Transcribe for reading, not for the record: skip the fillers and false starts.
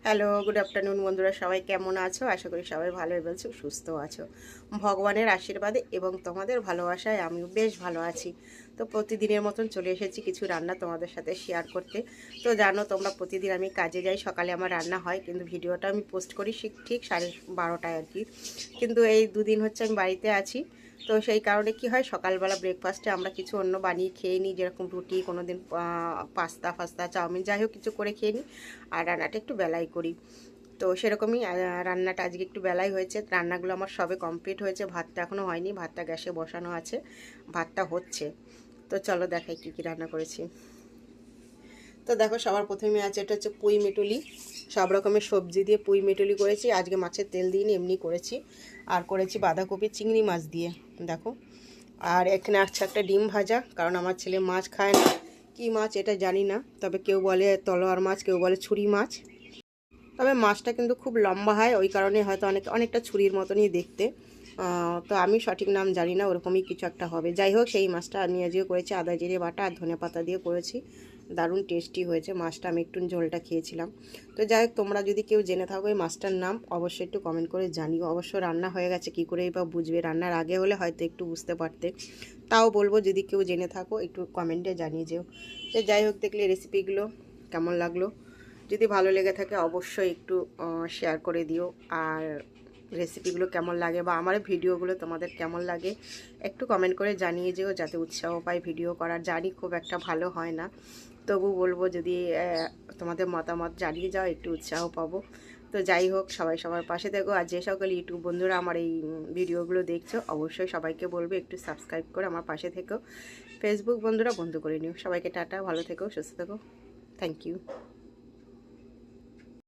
Hello, good afternoon বন্ধুরা, সবাই কেমন আছো? আশা করি সবাই ভালোই বলছো, সুস্থ আছো। ভগবানের আশীর্বাদে এবং তোমাদের ভালোবাসায় আমিও বেশ ভালো আছি। তো প্রতিদিনের মতন চলে এসেছি কিছু রান্না তোমাদের সাথে শেয়ার করতে। তো জানো তোমরা, প্রতিদিন আমি কাজে যাই, সকালে আমার রান্না হয়, কিন্তু ভিডিওটা আমি পোস্ট করি ঠিক 12:30 আর কি। কিন্তু এই দুদিন হচ্ছে আমি বাড়িতে আছি। তো সেই কারণে কি হয়, সকালবেলা ব্রেকফাস্টে আমরা কিছু অন্য বানিয়ে খেয়ে নিই, যেরকম রুটি, কোনো দিন পাস্তা চাউমিন, যাই হোক কিছু করে খেয়ে নিই। আর রান্নাটা একটু বেলাই করি। তো সেরকমই রান্নাটা আজকে একটু বেলাই হয়েছে। রান্নাগুলো আমার সবে কমপ্লিট হয়েছে, ভাতটা এখনও হয়নি, ভাতটা গ্যাসে বসানো আছে, ভাতটা হচ্ছে। তো চলো দেখাই কী কী রান্না করেছি। তো দেখো, সবার প্রথমে আছে, এটা হচ্ছে পুঁই মেটুলি। সব রকমের সবজি দিয়ে পুঁই মেটুলি করেছি, আজকে মাছের তেল দিইনি, এমনি করেছি। আর করেছি বাঁধাকপি চিংড়ি মাছ দিয়ে, দেখো। আর এখানে আছে একটা ডিম ভাজা, কারণ আমার ছেলে মাছ খায় না। কী মাছ এটা জানি না, তবে কেউ বলে তলোয়ার মাছ, কেউ বলে ছুরি মাছ। তবে মাছটা কিন্তু খুব লম্বা হয়, ওই কারণে হয়তো অনেকটা ছুরির মতনই দেখতে। তো আমি সঠিক নাম জানি না, ওরকমই কিছু একটা হবে। যাই হোক, সেই মাছটা আমি আজকে করেছি আদা জিরে বাটা আর ধনে পাতা দিয়ে করেছি। দারুণ টেস্টি হয়েছে মাছটা, আমি একটু ঝোলটা খেয়েছিলাম। তো যাই হোক, তোমরা যদি কেউ জেনে থাকো এই মাছটার নাম, অবশ্যই একটু কমেন্ট করে জানিও। অবশ্য রান্না হয়ে গেছে, কী করেই বা বুঝবে, রান্নার আগে হলে হয়তো একটু বুঝতে পারতে। তাও বলবো, যদি কেউ জেনে থাকো একটু কমেন্টে জানিয়ে যেও। তো যাই হোক, দেখলে রেসিপিগুলো কেমন লাগলো। যদি ভালো লেগে থাকে অবশ্যই একটু শেয়ার করে দিও। আর রেসিপিগুলো কেমন লাগে বা আমার ভিডিওগুলো তোমাদের কেমন লাগে একটু কমেন্ট করে জানিয়ে যেও, যাতে উৎসাহ পাই ভিডিও করার। জানি খুব একটা ভালো হয় না, তবু বলবো যদি তোমাদের মতামত জানিয়ে যাও, একটু উৎসাহ পাবো। তো যাই হোক, সবাই সবার পাশে থেকো। আর যে সকল ইউটিউব বন্ধুরা আমার এই ভিডিওগুলো দেখছো, অবশ্যই সবাইকে বলবে একটু সাবস্ক্রাইব করে আমার পাশে থেকো। ফেসবুক বন্ধুরা বন্ধ করে নিও। সবাইকে টাটা, ভালো থেকো, সুস্থ থেকো। Thank you.